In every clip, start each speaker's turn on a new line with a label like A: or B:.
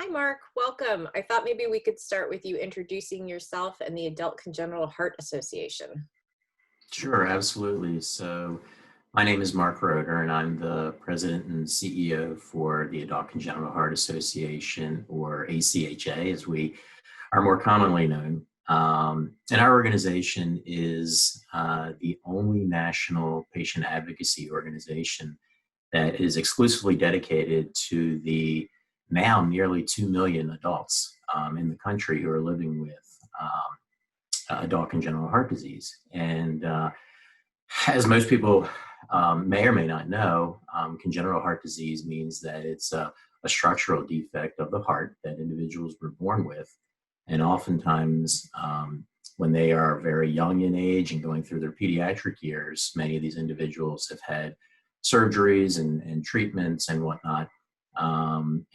A: Hi, Mark. Welcome. I thought maybe we could start with you introducing yourself and the Adult Congenital Heart Association.
B: Sure, absolutely. So, my name is Mark Roeder, and I'm the president and CEO for the Adult Congenital Heart Association, or ACHA, as we are more commonly known. And our organization is the only national patient advocacy organization that is exclusively dedicated to the now nearly 2 million adults in the country who are living with adult congenital heart disease. And as most people may or may not know, congenital heart disease means that it's a structural defect of the heart that individuals were born with. And oftentimes, when they are very young in age and going through their pediatric years, many of these individuals have had surgeries and treatments and whatnot.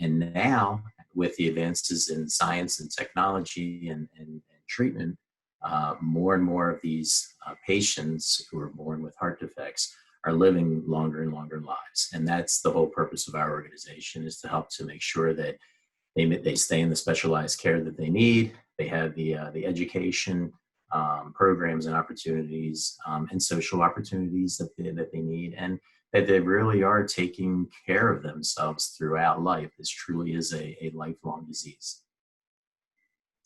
B: And now, with the advances in science and technology and treatment, more and more of these patients who are born with heart defects are living longer and longer lives. And that's the whole purpose of our organization, is to help to make sure that they stay in the specialized care that they need. They have the education programs and opportunities and social opportunities that they need, and that they really are taking care of themselves throughout life. This truly is a lifelong disease.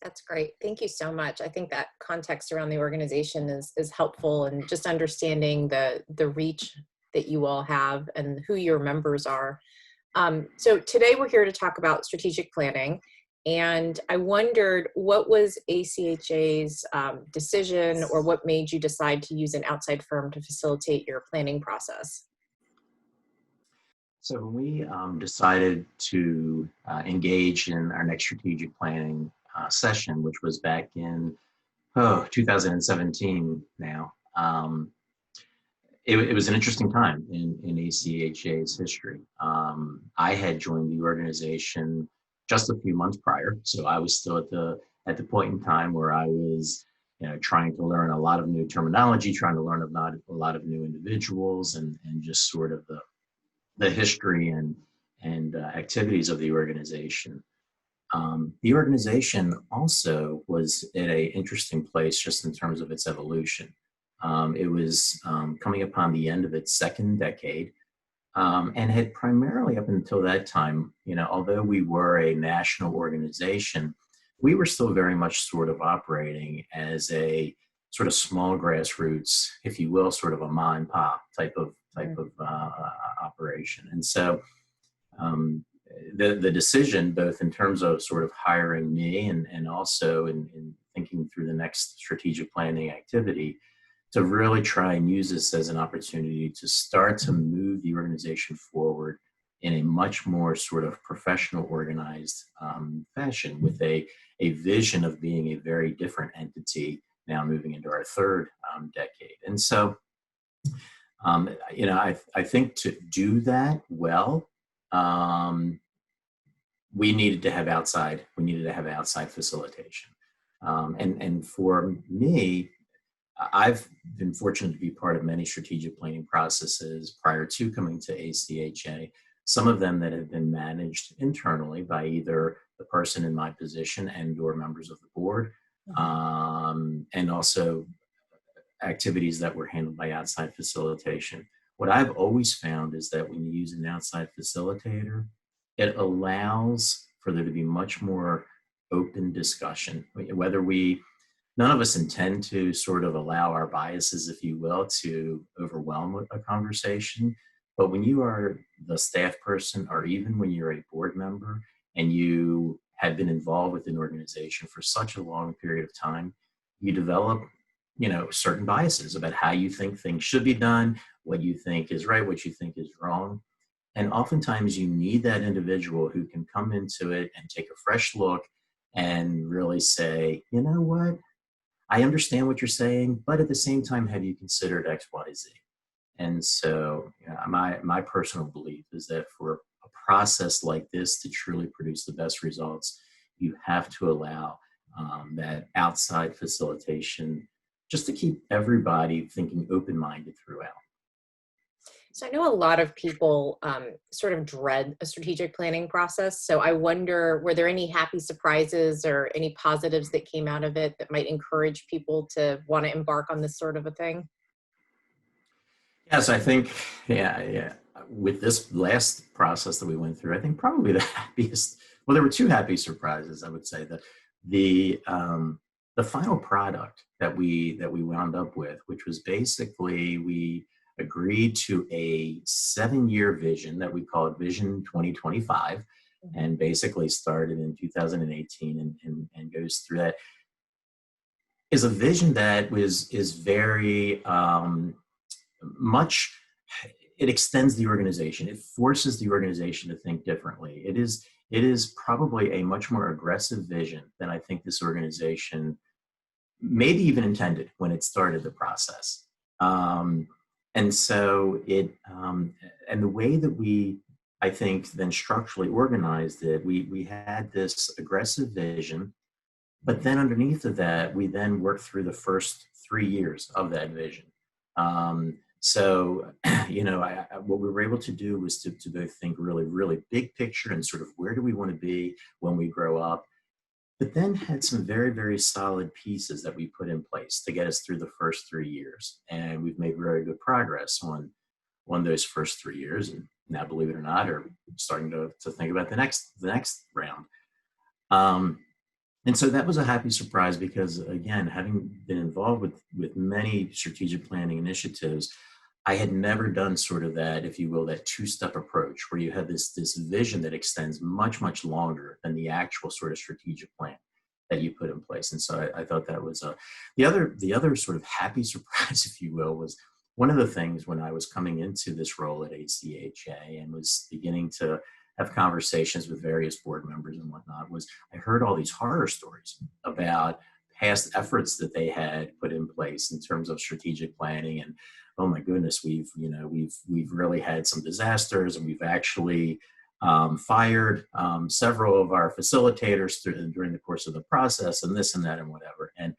A: That's great. Thank you so much. I think that context around the organization is helpful, and just understanding the reach that you all have and who your members are. So today we're here to talk about strategic planning. And I wondered, what was ACHA's decision, or what made you decide to use an outside firm to facilitate your planning process?
B: So when we decided to engage in our next strategic planning session, which was back in 2017 now, it was an interesting time in ACHA's history. I had joined the organization just a few months prior, so I was still at the point in time where I was, trying to learn a lot of new terminology, trying to learn about a lot of new individuals, and just sort of the history and activities of the organization. The organization also was at an interesting place just in terms of its evolution. It was coming upon the end of its second decade, and had primarily up until that time, although we were a national organization, we were still very much sort of operating as a sort of small grassroots, if you will, sort of a ma and pop type of operation. And so the decision, both in terms of sort of hiring me and also in thinking through the next strategic planning activity, to really try and use this as an opportunity to start to move the organization forward in a much more sort of professional, organized fashion, with a vision of being a very different entity now moving into our third decade. And so, I think to do that well, we needed to have outside facilitation. And for me, I've been fortunate to be part of many strategic planning processes prior to coming to ACHA, some of them that have been managed internally by either the person in my position and or members of the board, and also activities that were handled by outside facilitation. What I've always found is that when you use an outside facilitator, it allows for there to be much more open discussion. None of us intend to sort of allow our biases, if you will, to overwhelm a conversation. But when you are the staff person, or even when you're a board member and you have been involved with an organization for such a long period of time, you develop, certain biases about how you think things should be done, what you think is right, what you think is wrong. And oftentimes you need that individual who can come into it and take a fresh look and really say, you know what? I understand what you're saying, but at the same time, have you considered X, Y, Z? And so, my personal belief is that for a process like this to truly produce the best results, you have to allow that outside facilitation, just to keep everybody thinking open-minded throughout.
A: So I know a lot of people sort of dread a strategic planning process. So I wonder, were there any happy surprises or any positives that came out of it that might encourage people to want to embark on this sort of a thing?
B: Yes, I think, yeah. With this last process that we went through, I think probably the happiest, well, there were two happy surprises, I would say. The final product that we wound up with, which was basically we agreed to a 7-year vision that we called Vision 2025,
A: Mhm.
B: and basically started in 2018 and goes through that, is a vision that is very much, it extends the organization. It forces the organization to think differently. It is probably a much more aggressive vision than I think this organization maybe even intended when it started the process. Um, and so and the way that we, I think, then structurally organized it, we had this aggressive vision, but then underneath of that, we then worked through the first 3 years of that vision. So, what we were able to do was to both think really, really big picture and sort of where do we want to be when we grow up, but then had some very, very solid pieces that we put in place to get us through the first 3 years. And we've made very good progress on those first 3 years. And now, believe it or not, are starting to think about the next round. Um, and so that was a happy surprise because, again, having been involved with many strategic planning initiatives, I had never done sort of that, if you will, that two-step approach where you have this vision that extends much, much longer than the actual sort of strategic plan that you put in place. And so I thought that was the other sort of happy surprise, if you will, was one of the things when I was coming into this role at ACHA and was beginning to have conversations with various board members and whatnot, was I heard all these horror stories about past efforts that they had put in place in terms of strategic planning. And oh my goodness, we've really had some disasters, and we've actually fired several of our facilitators during the course of the process, and this and that and whatever. And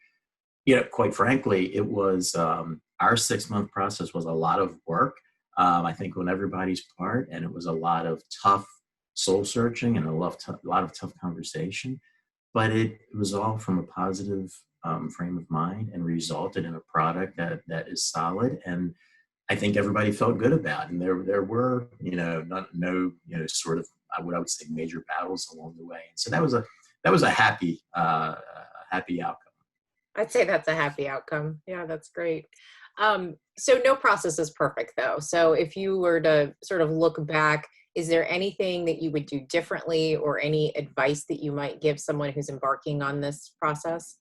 B: quite frankly, it was our 6-month process was a lot of work. I think on everybody's part, and it was a lot of tough soul searching and a lot of tough conversation. But it was all from a positive frame of mind and resulted in a product that is solid, and I think everybody felt good about. And there were not no sort of what I would say major battles along the way. And so that was a happy outcome.
A: I'd say that's a happy outcome. Yeah, that's great. So no process is perfect though. So if you were to sort of look back, is there anything that you would do differently or any advice that you might give someone who's embarking on this process?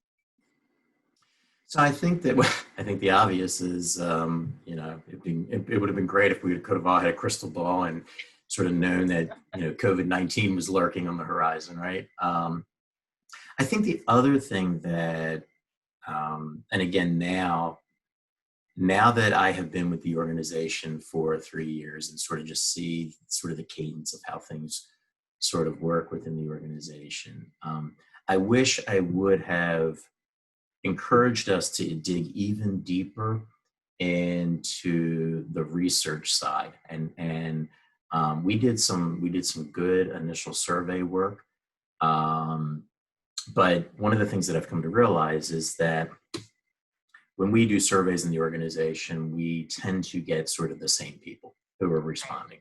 B: So I think that I think the obvious is, it would have been great if we could have all had a crystal ball and sort of known that COVID-19 was lurking on the horizon, right? I think the other thing that, and again now that I have been with the organization for 3 years and sort of just see sort of the cadence of how things sort of work within the organization, I wish I would have encouraged us to dig even deeper into the research side, and we did some good initial survey work, um, but one of the things that I've come to realize is that when we do surveys in the organization, we tend to get sort of the same people who are responding.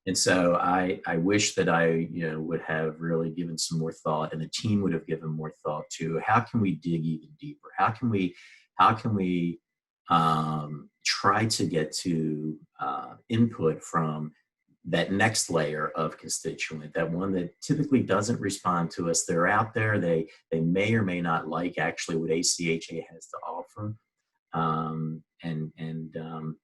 B: And so I wish that I would have really given some more thought, and the team would have given more thought to how can we dig even deeper? How can we try to get to input from that next layer of constituent, that one that typically doesn't respond to us. They're out there. They may or may not like actually what ACHA has to offer, um, and and um,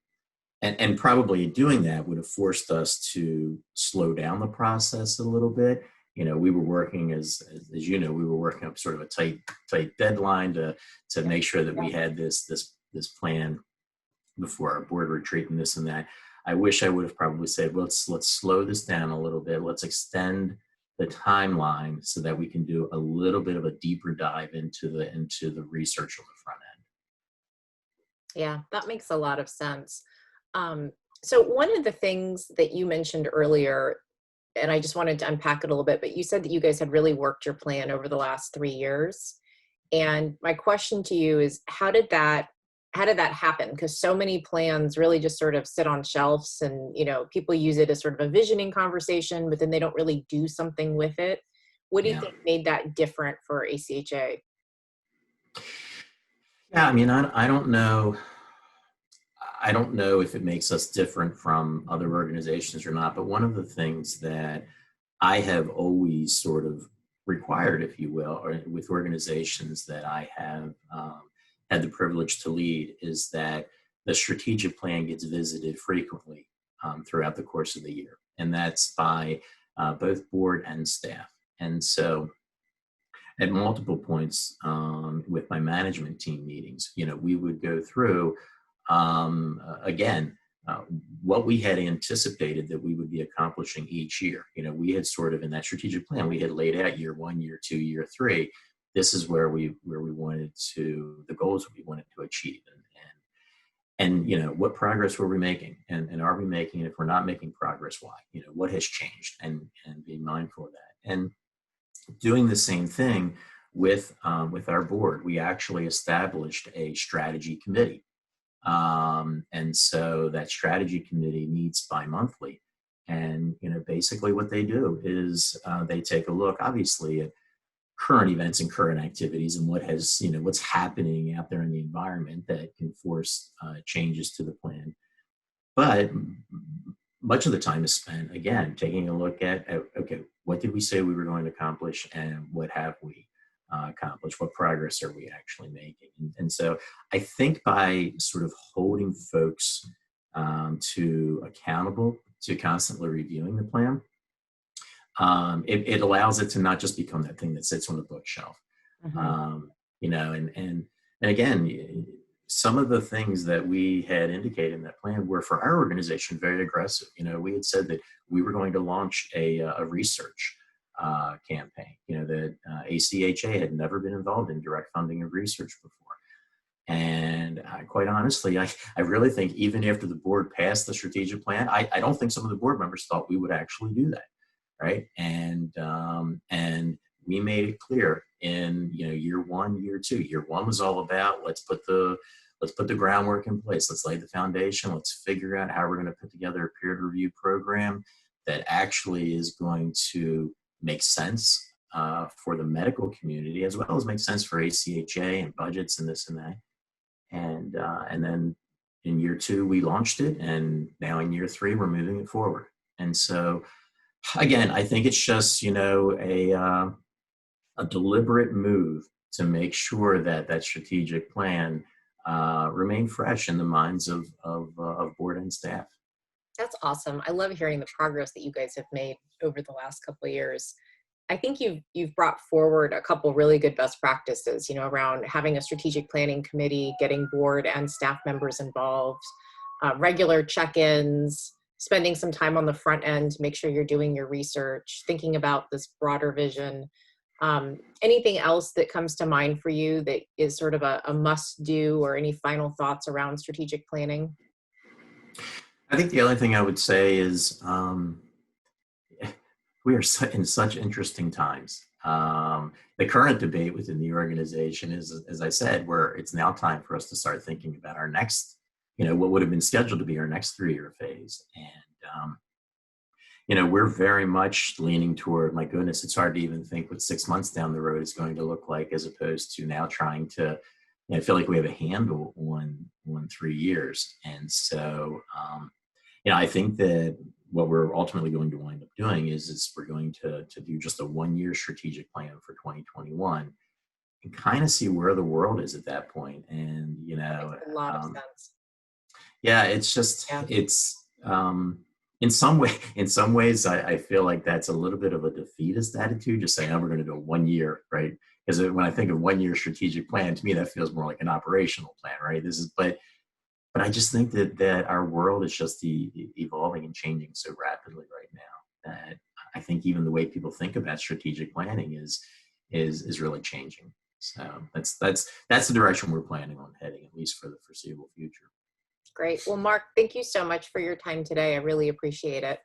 B: and probably doing that would have forced us to slow down the process a little bit. We were working we were working up sort of a tight deadline to make sure that we had this plan before our board retreat and this and that. I wish I would have probably said, let's slow this down a little bit. Let's extend the timeline so that we can do a little bit of a deeper dive into the research on the front end.
A: Yeah, that makes a lot of sense. So one of the things that you mentioned earlier, and I just wanted to unpack it a little bit, but you said that you guys had really worked your plan over the last 3 years. And my question to you is, how did that happen? Because so many plans really just sort of sit on shelves, and people use it as sort of a visioning conversation, but then they don't really do something with it. What do you
B: Yeah.
A: think made that different for ACHA?
B: Yeah, I mean, I don't know. I don't know if it makes us different from other organizations or not, but one of the things that I have always sort of required, if you will, or with organizations that I have had the privilege to lead, is that the strategic plan gets visited frequently throughout the course of the year. And that's by both board and staff. And so at multiple points with my management team meetings, we would go through again uh, what we had anticipated that we would be accomplishing each year. We had sort of in that strategic plan we had laid out year one, year two, year three. This is where we wanted to the goals we wanted to achieve, and what progress were we making, and are we making it? If we're not making progress, why? What has changed, and being mindful of that. And doing the same thing with our board, we actually established a strategy committee, and so that strategy committee meets bi-monthly. And basically what they do is they take a look, obviously, at current events and current activities and what's happening out there in the environment that can force changes to the plan. But much of the time is spent, again, taking a look at, okay, what did we say we were going to accomplish, and what have we accomplished? What progress are we actually making? And so I think by sort of holding folks to accountable, to constantly reviewing the plan, it allows it to not just become that thing that sits on the bookshelf.
A: Mhm.
B: And again, some of the things that we had indicated in that plan were, for our organization, very aggressive. We had said that we were going to launch a research campaign. That ACHA had never been involved in direct funding of research before. And quite honestly, I really think even after the board passed the strategic plan, I don't think some of the board members thought we would actually do that, right? And we made it clear in year one, year two. Year one was all about let's put the groundwork in place. Let's lay the foundation. Let's figure out how we're going to put together a peer review program that actually is going to make sense for the medical community, as well as make sense for ACHA and budgets and this and that. And then in year two we launched it, and now in year three we're moving it forward. And so again, I think it's just a deliberate move to make sure that that strategic plan remain fresh in the minds of board and staff.
A: That's awesome. I love hearing the progress that you guys have made over the last couple of years. I think you've brought forward a couple really good best practices, around having a strategic planning committee, getting board and staff members involved, regular check-ins, spending some time on the front end to make sure you're doing your research, thinking about this broader vision. Anything else that comes to mind for you that is sort of a must do, or any final thoughts around strategic planning?
B: I think the other thing I would say is we are in such interesting times. The current debate within the organization is, as I said, where it's now time for us to start thinking about our next, what would have been scheduled to be our next 3-year phase. And, we're very much leaning toward, my goodness, it's hard to even think what 6 months down the road is going to look like, as opposed to now trying to, feel like we have a handle on 3 years. And so, I think that what we're ultimately going to wind up doing is we're going to do just a 1-year strategic plan for 2021, and kind of see where the world is at that point. And,
A: Makes a lot of sense.
B: yeah, it's just,
A: Yeah.
B: it's, in some ways, I feel like that's a little bit of a defeatist attitude, just saying, oh, we're going to do a 1 year, right? Because when I think of 1-year strategic plan, to me, that feels more like an operational plan, right? But I just think that our world is just evolving and changing so rapidly right now, that I think even the way people think about strategic planning is really changing. So that's the direction we're planning on heading, at least for the foreseeable future.
A: Great. Well, Mark, thank you so much for your time today. I really appreciate it.